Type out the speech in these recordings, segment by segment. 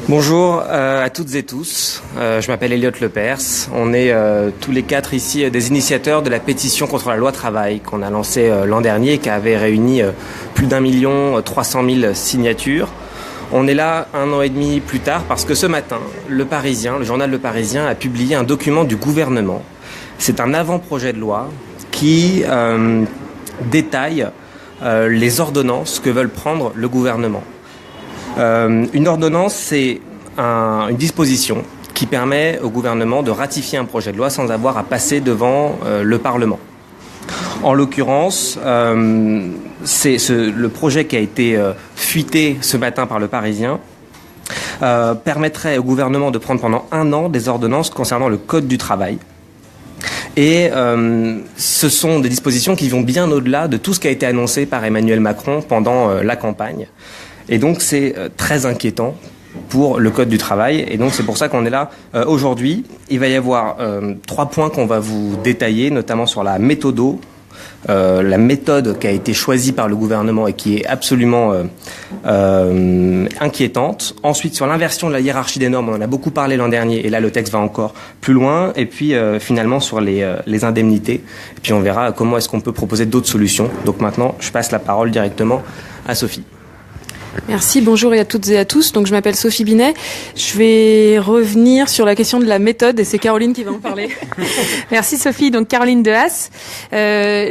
Bonjour à toutes et tous, je m'appelle Elliot Lepers, on est tous les quatre ici des initiateurs de la pétition contre la loi travail qu'on a lancée l'an dernier et qui avait réuni plus d'1 300 000 signatures. On est là 1 an et demi plus tard parce que ce matin, Le Parisien, le journal Le Parisien a publié un document du gouvernement. C'est un avant-projet de loi qui détaille les ordonnances que veulent prendre le gouvernement. Une ordonnance, c'est une disposition qui permet au gouvernement de ratifier un projet de loi sans avoir à passer devant le Parlement. En l'occurrence, le projet qui a été fuité ce matin par Le Parisien permettrait au gouvernement de prendre pendant 1 an des ordonnances concernant le Code du travail. Et ce sont des dispositions qui vont bien au-delà de tout ce qui a été annoncé par Emmanuel Macron pendant la campagne. Et donc c'est très inquiétant pour le Code du travail. Et donc c'est pour ça qu'on est là aujourd'hui. Il va y avoir 3 points qu'on va vous détailler, notamment sur la méthode qui a été choisie par le gouvernement et qui est absolument inquiétante. Ensuite, sur l'inversion de la hiérarchie des normes, on en a beaucoup parlé l'an dernier, et là le texte va encore plus loin. Et puis finalement sur les indemnités. Et puis on verra comment est-ce qu'on peut proposer d'autres solutions. Donc maintenant, je passe la parole directement à Sophie. Merci, bonjour à toutes et à tous. Donc je m'appelle Sophie Binet. Je vais revenir sur la question de la méthode et c'est Caroline qui va en parler. Merci Sophie. Donc Caroline Dehaas.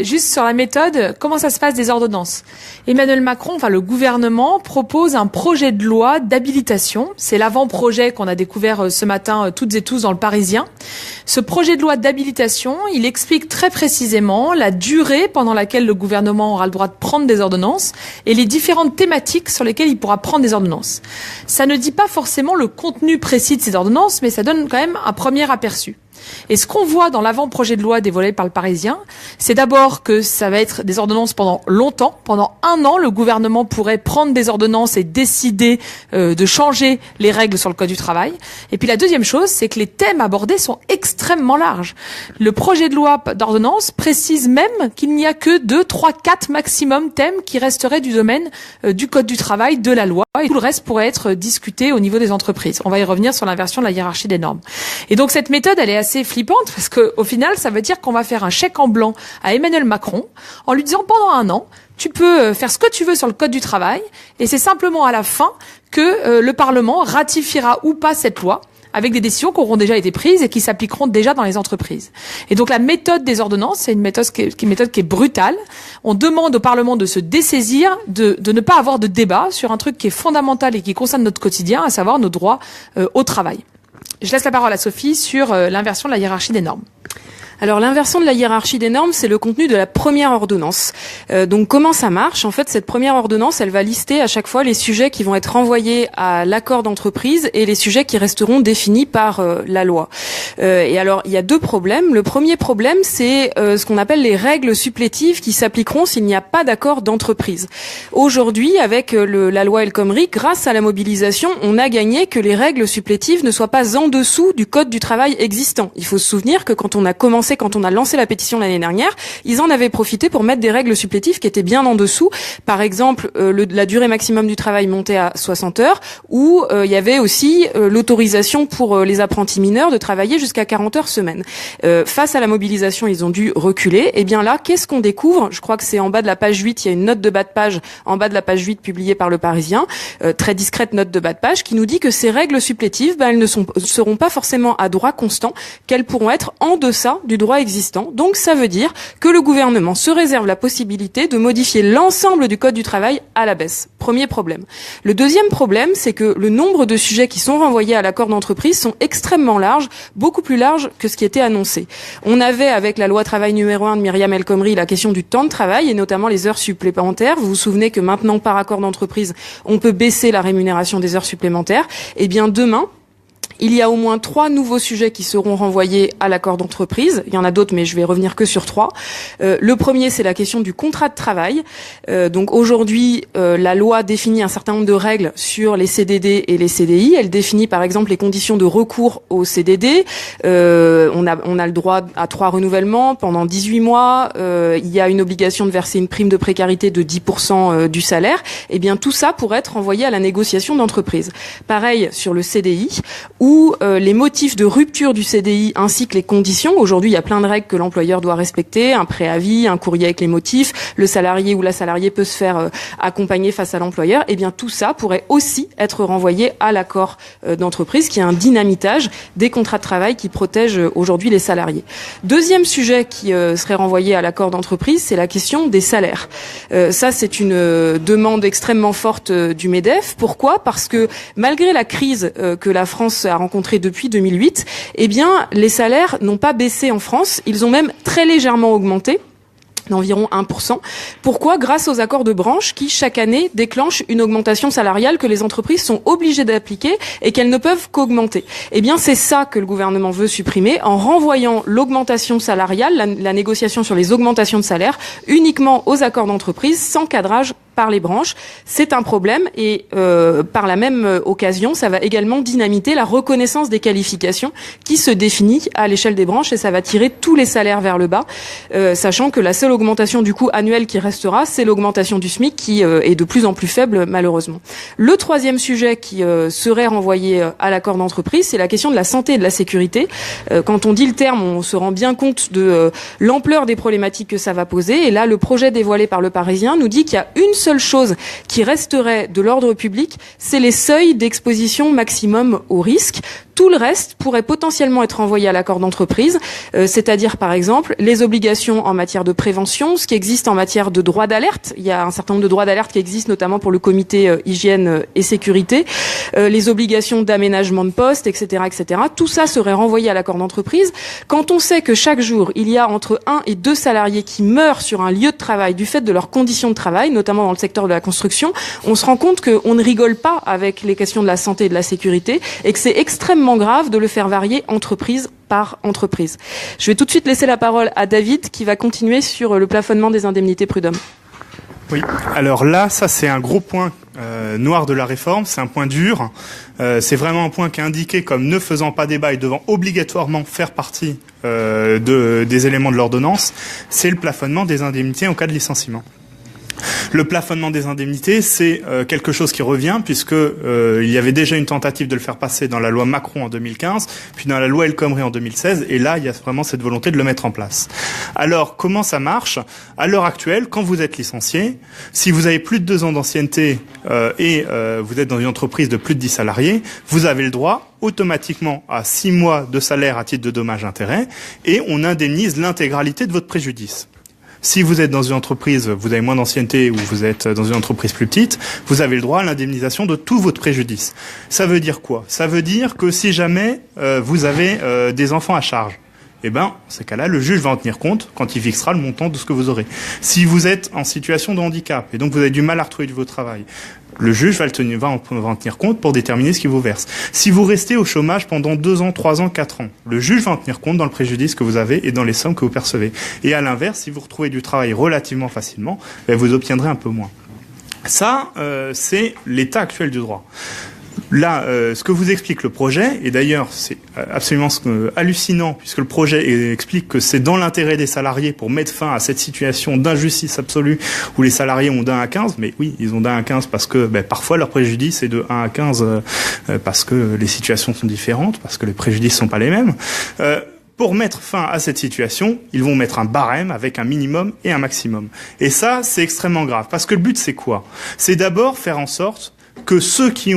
Juste sur la méthode, comment ça se passe des ordonnances? Emmanuel Macron, enfin le gouvernement, propose un projet de loi d'habilitation. C'est l'avant-projet qu'on a découvert ce matin toutes et tous dans Le Parisien. Ce projet de loi d'habilitation, il explique très précisément la durée pendant laquelle le gouvernement aura le droit de prendre des ordonnances et les différentes thématiques sur lesquelles il pourra prendre des ordonnances. Ça ne dit pas forcément le contenu précis de ces ordonnances, mais ça donne quand même un premier aperçu. Et ce qu'on voit dans l'avant-projet de loi dévoilé par Le Parisien, c'est d'abord que ça va être des ordonnances pendant longtemps. Pendant 1 an, le gouvernement pourrait prendre des ordonnances et décider de changer les règles sur le Code du travail. Et puis la deuxième chose, c'est que les thèmes abordés sont extrêmement larges. Le projet de loi d'ordonnance précise même qu'il n'y a que 2, 3, 4 maximum thèmes qui resteraient du domaine du Code du travail, de la loi. Et tout le reste pourrait être discuté au niveau des entreprises. On va y revenir sur l'inversion de la hiérarchie des normes. Et donc cette méthode, elle est assez flippante parce que au final, ça veut dire qu'on va faire un chèque en blanc à Emmanuel Macron en lui disant pendant 1 an, tu peux faire ce que tu veux sur le Code du travail et c'est simplement à la fin que le Parlement ratifiera ou pas cette loi avec des décisions qui auront déjà été prises et qui s'appliqueront déjà dans les entreprises. Et donc la méthode des ordonnances, c'est une méthode qui est brutale. On demande au Parlement de se dessaisir, de ne pas avoir de débat sur un truc qui est fondamental et qui concerne notre quotidien, à savoir nos droits au travail. Je laisse la parole à Sophie sur l'inversion de la hiérarchie des normes. Alors l'inversion de la hiérarchie des normes, c'est le contenu de la première ordonnance. Donc comment ça marche? En fait, cette première ordonnance, elle va lister à chaque fois les sujets qui vont être renvoyés à l'accord d'entreprise et les sujets qui resteront définis par la loi. Et alors, il y a 2 problèmes. Le premier problème, c'est ce qu'on appelle les règles supplétives qui s'appliqueront s'il n'y a pas d'accord d'entreprise. Aujourd'hui, avec la loi El Khomri, grâce à la mobilisation, on a gagné que les règles supplétives ne soient pas en dessous du Code du travail existant. Il faut se souvenir que quand on a lancé la pétition l'année dernière, ils en avaient profité pour mettre des règles supplétives qui étaient bien en dessous. Par exemple, la durée maximum du travail montée à 60 heures, ou il y avait aussi l'autorisation pour les apprentis mineurs de travailler jusqu'à 40 heures semaine. Face à la mobilisation, ils ont dû reculer. Et bien là, qu'est-ce qu'on découvre? Je crois que c'est en bas de la page 8, il y a une note de bas de page en bas de la page 8 publiée par Le Parisien, très discrète note de bas de page, qui nous dit que ces règles supplétives, elles ne seront pas forcément à droit constant, qu'elles pourront être en deçà du droit existant. Donc ça veut dire que le gouvernement se réserve la possibilité de modifier l'ensemble du Code du travail à la baisse. Premier problème. Le deuxième problème, c'est que le nombre de sujets qui sont renvoyés à l'accord d'entreprise sont extrêmement larges, beaucoup plus larges que ce qui était annoncé. On avait, avec la loi travail numéro 1 de Myriam El Khomri, la question du temps de travail et notamment les heures supplémentaires. Vous vous souvenez que maintenant, par accord d'entreprise, on peut baisser la rémunération des heures supplémentaires. Eh bien, demain, Il y a au moins 3 nouveaux sujets qui seront renvoyés à l'accord d'entreprise. Il y en a d'autres, mais je vais revenir que sur 3. Le premier, c'est la question du contrat de travail. Donc aujourd'hui, la loi définit un certain nombre de règles sur les CDD et les CDI. Elle définit par exemple les conditions de recours au CDD. On a le droit à 3 renouvellements pendant 18 mois. Il y a une obligation de verser une prime de précarité de 10% du salaire. Eh bien, tout ça pourrait être renvoyé à la négociation d'entreprise. Pareil sur le CDI, où les motifs de rupture du CDI ainsi que les conditions, aujourd'hui il y a plein de règles que l'employeur doit respecter, un préavis, un courrier avec les motifs, le salarié ou la salariée peut se faire accompagner face à l'employeur, et bien tout ça pourrait aussi être renvoyé à l'accord d'entreprise qui est un dynamitage des contrats de travail qui protège aujourd'hui les salariés. Deuxième sujet qui serait renvoyé à l'accord d'entreprise, c'est la question des salaires. Ça c'est une demande extrêmement forte du MEDEF. Pourquoi ? Parce que malgré la crise que la France a rencontrée depuis 2008, eh bien, les salaires n'ont pas baissé en France. Ils ont même très légèrement augmenté, d'environ 1%. Pourquoi ? Grâce aux accords de branche qui, chaque année, déclenchent une augmentation salariale que les entreprises sont obligées d'appliquer et qu'elles ne peuvent qu'augmenter. Eh bien, c'est ça que le gouvernement veut supprimer en renvoyant l'augmentation salariale, la négociation sur les augmentations de salaire, uniquement aux accords d'entreprise, sans cadrage par les branches. C'est un problème et par la même occasion, ça va également dynamiter la reconnaissance des qualifications qui se définit à l'échelle des branches et ça va tirer tous les salaires vers le bas, sachant que la seule augmentation du coût annuel qui restera, c'est l'augmentation du SMIC qui est de plus en plus faible malheureusement. Le troisième sujet qui serait renvoyé à l'accord d'entreprise, c'est la question de la santé et de la sécurité. Quand on dit le terme, on se rend bien compte de l'ampleur des problématiques que ça va poser. Et là, le projet dévoilé par Le Parisien nous dit qu'il y a une seule chose qui resterait de l'ordre public, c'est les seuils d'exposition maximum au risque. Tout le reste pourrait potentiellement être envoyé à l'accord d'entreprise, c'est-à-dire par exemple les obligations en matière de prévention, ce qui existe en matière de droit d'alerte. Il y a un certain nombre de droits d'alerte qui existent notamment pour le comité hygiène et sécurité, les obligations d'aménagement de poste, etc., etc. Tout ça serait renvoyé à l'accord d'entreprise. Quand on sait que chaque jour, il y a entre 1 et 2 salariés qui meurent sur un lieu de travail du fait de leurs conditions de travail, notamment dans le secteur de la construction, on se rend compte qu'on ne rigole pas avec les questions de la santé et de la sécurité et que c'est extrêmement grave de le faire varier entreprise par entreprise. Je vais tout de suite laisser la parole à David qui va continuer sur le plafonnement des indemnités prud'hommes. Oui, alors là, ça c'est un gros point noir de la réforme, c'est un point dur, c'est vraiment un point qui est indiqué comme ne faisant pas débat et devant obligatoirement faire partie des éléments de l'ordonnance, c'est le plafonnement des indemnités en cas de licenciement. Le plafonnement des indemnités, c'est quelque chose qui revient puisque il y avait déjà une tentative de le faire passer dans la loi Macron en 2015, puis dans la loi El Khomri en 2016, et là, il y a vraiment cette volonté de le mettre en place. Alors, comment ça marche ? À l'heure actuelle, quand vous êtes licencié, si vous avez plus de 2 ans d'ancienneté et vous êtes dans une entreprise de plus de 10 salariés, vous avez le droit automatiquement à 6 mois de salaire à titre de dommages-intérêts et on indemnise l'intégralité de votre préjudice. Si vous êtes dans une entreprise, vous avez moins d'ancienneté ou vous êtes dans une entreprise plus petite, vous avez le droit à l'indemnisation de tout votre préjudice. Ça veut dire quoi ? Ça veut dire que si jamais vous avez des enfants à charge, eh ben, dans ces cas-là, le juge va en tenir compte quand il fixera le montant de ce que vous aurez. Si vous êtes en situation de handicap et donc vous avez du mal à retrouver du travail, le juge va en tenir compte pour déterminer ce qu'il vous verse. Si vous restez au chômage pendant 2 ans, 3 ans, 4 ans, le juge va en tenir compte dans le préjudice que vous avez et dans les sommes que vous percevez. Et à l'inverse, si vous retrouvez du travail relativement facilement, vous obtiendrez un peu moins. Ça, c'est l'état actuel du droit. Là, ce que vous explique le projet, et d'ailleurs c'est absolument hallucinant, puisque le projet explique que c'est dans l'intérêt des salariés pour mettre fin à cette situation d'injustice absolue où les salariés ont d'1 à 15, mais oui, ils ont d'1 à 15 parce que parfois leur préjudice est de 1 à 15 parce que les situations sont différentes, parce que les préjudices sont pas les mêmes. Pour mettre fin à cette situation, ils vont mettre un barème avec un minimum et un maximum. Et ça, c'est extrêmement grave, parce que le but, c'est quoi ? C'est d'abord faire en sorte que ceux qui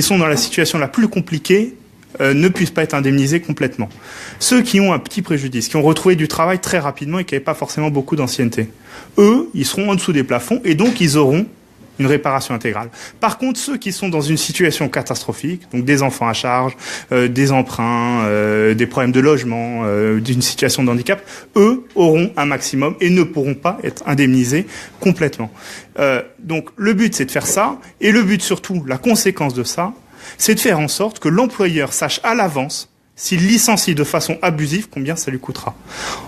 sont dans la situation la plus compliquée ne puissent pas être indemnisés complètement. Ceux qui ont un petit préjudice, qui ont retrouvé du travail très rapidement et qui n'avaient pas forcément beaucoup d'ancienneté, eux, ils seront en dessous des plafonds et donc ils auront une réparation intégrale. Par contre, ceux qui sont dans une situation catastrophique, donc des enfants à charge, des emprunts, des problèmes de logement, d'une situation de handicap, eux auront un maximum et ne pourront pas être indemnisés complètement. Donc le but, c'est de faire ça, et le but surtout, la conséquence de ça, c'est de faire en sorte que l'employeur sache à l'avance s'il licencie de façon abusive, combien ça lui coûtera.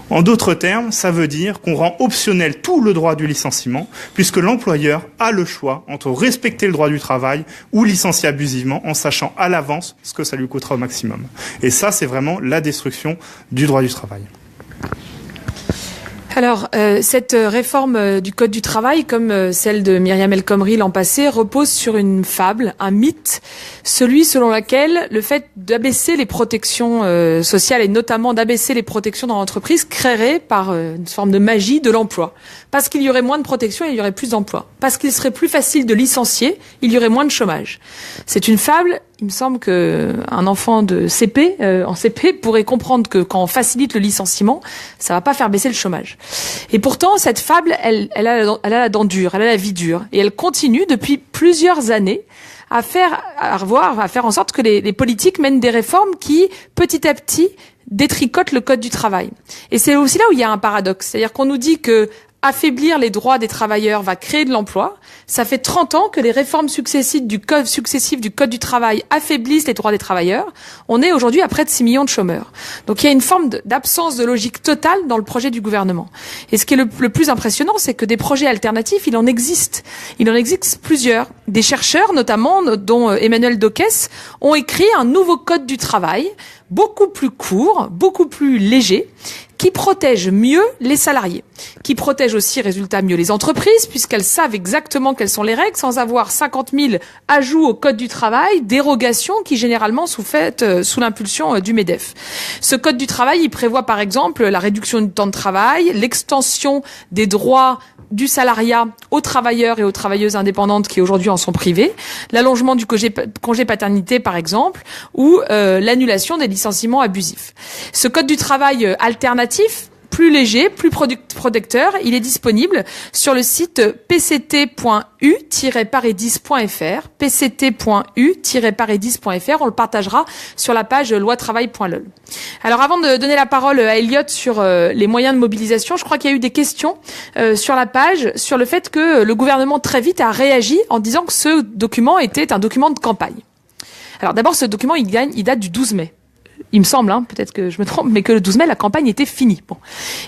En d'autres termes, ça veut dire qu'on rend optionnel tout le droit du licenciement, puisque l'employeur a le choix entre respecter le droit du travail ou licencier abusivement en sachant à l'avance ce que ça lui coûtera au maximum. Et ça, c'est vraiment la destruction du droit du travail. Alors, cette réforme du Code du travail, comme celle de Myriam El Khomri l'an passé, repose sur une fable, un mythe, celui selon lequel le fait d'abaisser les protections sociales et notamment d'abaisser les protections dans l'entreprise créerait par une forme de magie de l'emploi. Parce qu'il y aurait moins de protection, il y aurait plus d'emploi. Parce qu'il serait plus facile de licencier, il y aurait moins de chômage. C'est une fable. Il me semble que un enfant de CP, en CP, pourrait comprendre que quand on facilite le licenciement, ça va pas faire baisser le chômage. Et pourtant, cette fable, elle a la dent dure, elle a la vie dure, et elle continue depuis plusieurs années à faire en sorte que les politiques mènent des réformes qui, petit à petit, détricotent le code du travail. Et c'est aussi là où il y a un paradoxe, c'est-à-dire qu'on nous dit que affaiblir les droits des travailleurs va créer de l'emploi. Ça fait 30 ans que les réformes successives du Code du travail affaiblissent les droits des travailleurs. On est aujourd'hui à près de 6 millions de chômeurs. Donc il y a une forme d'absence de logique totale dans le projet du gouvernement. Et ce qui est le plus impressionnant, c'est que des projets alternatifs, il en existe. Il en existe plusieurs. Des chercheurs, notamment, dont Emmanuel Dockès, ont écrit un nouveau Code du travail, beaucoup plus court, beaucoup plus léger, qui protège mieux les salariés, qui protège aussi, résultat, mieux les entreprises, puisqu'elles savent exactement quelles sont les règles, sans avoir 50 000 ajouts au Code du travail, dérogations qui généralement sont faites sous l'impulsion du MEDEF. Ce Code du travail, il prévoit par exemple la réduction du temps de travail, l'extension des droits du salariat aux travailleurs et aux travailleuses indépendantes qui aujourd'hui en sont privés, l'allongement du congé paternité par exemple, ou l'annulation des licenciements abusifs. Ce Code du travail alternatif, plus léger, plus protecteur, il est disponible sur le site pct.u-paredis.fr, pct.u-paredis.fr, on le partagera sur la page loitravail.lol. Alors avant de donner la parole à Elliot sur les moyens de mobilisation, je crois qu'il y a eu des questions sur la page sur le fait que le gouvernement très vite a réagi en disant que ce document était un document de campagne. Alors d'abord, ce document, il date du 12 mai. Il me semble, peut-être que je me trompe, mais que le 12 mai, la campagne était finie. Bon.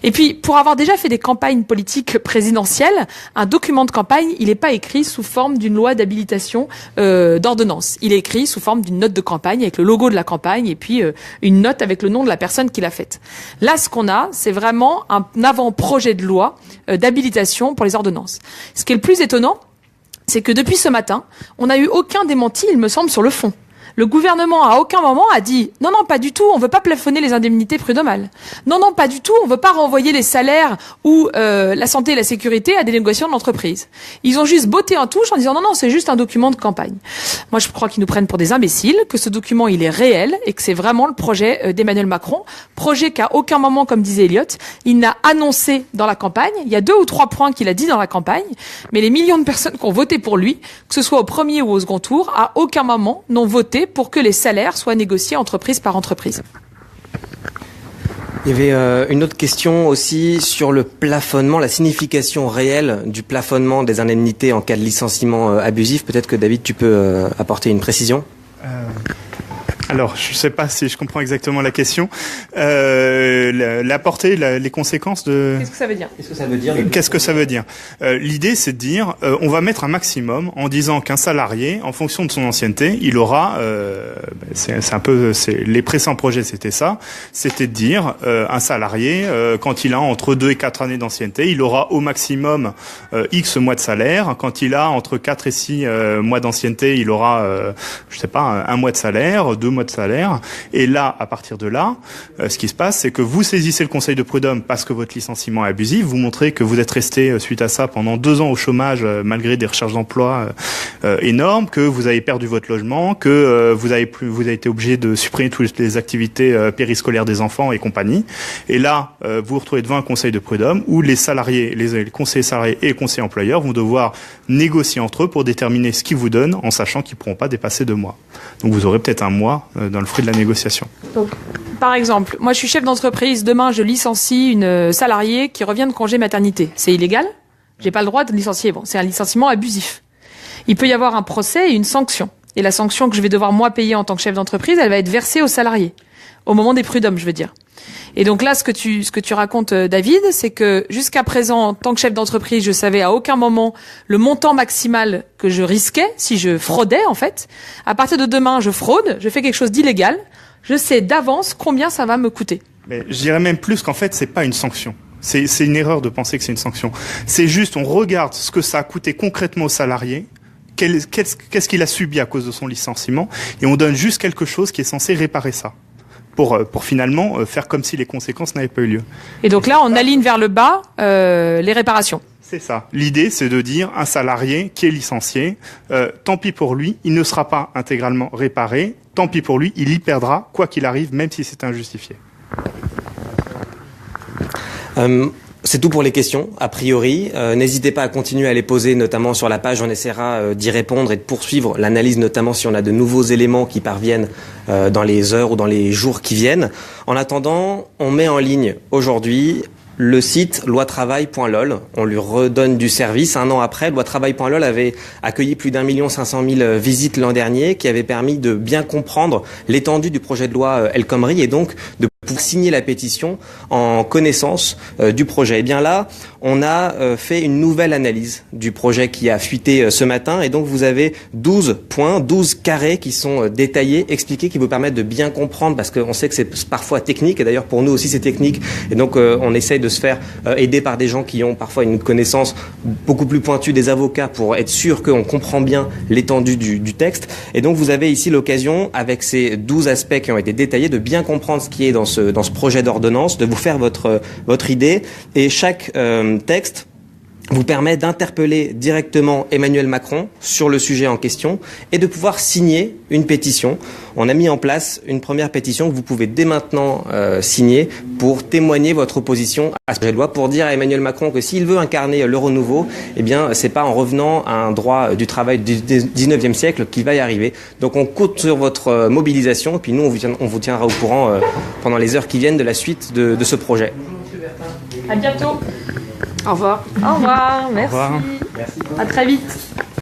Et puis, pour avoir déjà fait des campagnes politiques présidentielles, un document de campagne, il n'est pas écrit sous forme d'une loi d'habilitation d'ordonnance. Il est écrit sous forme d'une note de campagne avec le logo de la campagne et puis une note avec le nom de la personne qui l'a faite. Là, ce qu'on a, c'est vraiment un avant-projet de loi d'habilitation pour les ordonnances. Ce qui est le plus étonnant, c'est que depuis ce matin, on n'a eu aucun démenti, il me semble, sur le fond. Le gouvernement à aucun moment a dit non, pas du tout, on veut pas plafonner les indemnités prud'homales. Non, pas du tout, on veut pas renvoyer les salaires ou la santé et la sécurité à des négociations de l'entreprise. Ils ont juste botté en touche en disant non, c'est juste un document de campagne. Moi, je crois qu'ils nous prennent pour des imbéciles, que ce document, il est réel et que c'est vraiment le projet d'Emmanuel Macron. Projet qu'à aucun moment, comme disait Elliot, il n'a annoncé dans la campagne. Il y a 2 ou 3 points qu'il a dit dans la campagne, mais les millions de personnes qui ont voté pour lui, que ce soit au premier ou au second tour, à aucun moment n'ont voté pour que les salaires soient négociés entreprise par entreprise. Il y avait une autre question aussi sur le plafonnement, la signification réelle du plafonnement des indemnités en cas de licenciement abusif. Peut-être que David, tu peux apporter une précision. Alors, je ne sais pas si je comprends exactement la question. La portée, les conséquences de... Qu'est-ce que ça veut dire ? Qu'est-ce que ça veut dire ? L'idée, c'est de dire, on va mettre un maximum en disant qu'un salarié, en fonction de son ancienneté, il aura... les précédents projets, c'était ça. C'était de dire, un salarié, quand il a entre 2 et 4 années d'ancienneté, il aura au maximum X mois de salaire. Quand il a entre 4 et 6 mois d'ancienneté, il aura, un mois de salaire, 2 mois de salaire. Et là, à partir de là, ce qui se passe, c'est que vous saisissez le conseil de prud'homme parce que votre licenciement est abusif. Vous montrez que vous êtes resté suite à ça pendant 2 ans au chômage malgré des recherches d'emploi énormes, que vous avez perdu votre logement, que vous avez été obligé de supprimer toutes les activités périscolaires des enfants et compagnie. Et là, vous vous retrouvez devant un conseil de prud'homme où les salariés, les conseillers salariés et les conseillers employeurs vont devoir négocier entre eux pour déterminer ce qu'ils vous donnent en sachant qu'ils ne pourront pas dépasser 2 mois. Donc vous aurez peut-être un mois dans le fruit de la négociation. Donc, par exemple, moi je suis chef d'entreprise, demain je licencie une salariée qui revient de congé maternité. C'est illégal ? J'ai pas le droit de licencier. Bon, c'est un licenciement abusif. Il peut y avoir un procès et une sanction. et la sanction que je vais devoir moi payer en tant que chef d'entreprise, elle va être versée aux salariés, au moment des prud'hommes, je veux dire. Et donc là, ce que tu racontes, David, c'est que jusqu'à présent, en tant que chef d'entreprise, je savais à aucun moment le montant maximal que je risquais si je fraudais, en fait. À partir de demain, je fraude, je fais quelque chose d'illégal, je sais d'avance combien ça va me coûter. Mais je dirais même plus qu'en fait, c'est pas une sanction. C'est une erreur de penser que c'est une sanction. C'est juste, on regarde ce que ça a coûté concrètement aux salariés, qu'est-ce qu'il a subi à cause de son licenciement, et on donne juste quelque chose qui est censé réparer ça. Pour finalement faire comme si les conséquences n'avaient pas eu lieu. Et donc là, on aligne vers le bas les réparations. C'est ça. L'idée, c'est de dire un salarié qui est licencié, tant pis pour lui, il ne sera pas intégralement réparé, tant pis pour lui, il y perdra, quoi qu'il arrive, même si c'est injustifié. C'est tout pour les questions, a priori. N'hésitez pas à continuer à les poser, notamment sur la page. On essaiera d'y répondre et de poursuivre l'analyse, notamment si on a de nouveaux éléments qui parviennent dans les heures ou dans les jours qui viennent. En attendant, on met en ligne aujourd'hui le site loitravail.lol. On lui redonne du service. Un an après, loitravail.lol avait accueilli plus d'1 500 000 visites l'an dernier, qui avait permis de bien comprendre l'étendue du projet de loi El Khomri et donc de pour signer la pétition en connaissance du projet. Et bien là, on a fait une nouvelle analyse du projet qui a fuité ce matin et donc vous avez 12 points, 12 carrés qui sont détaillés, expliqués, qui vous permettent de bien comprendre parce qu'on sait que c'est parfois technique et d'ailleurs pour nous aussi c'est technique et donc on essaye de se faire aider par des gens qui ont parfois une connaissance beaucoup plus pointue, des avocats, pour être sûr qu'on comprend bien l'étendue du texte. Et donc vous avez ici l'occasion, avec ces 12 aspects qui ont été détaillés, de bien comprendre ce qui est dans ce projet d'ordonnance, de vous faire votre idée. Et chaque texte vous permet d'interpeller directement Emmanuel Macron sur le sujet en question et de pouvoir signer une pétition. On a mis en place une première pétition que vous pouvez dès maintenant signer pour témoigner votre opposition à ce projet de loi, pour dire à Emmanuel Macron que s'il veut incarner le renouveau, eh bien, c'est pas en revenant à un droit du travail du 19e siècle qu'il va y arriver. Donc on compte sur votre mobilisation et puis nous, on vous tiendra au courant pendant les heures qui viennent de la suite de ce projet. À bientôt. Au revoir. Au revoir. Merci. Au revoir. À très vite.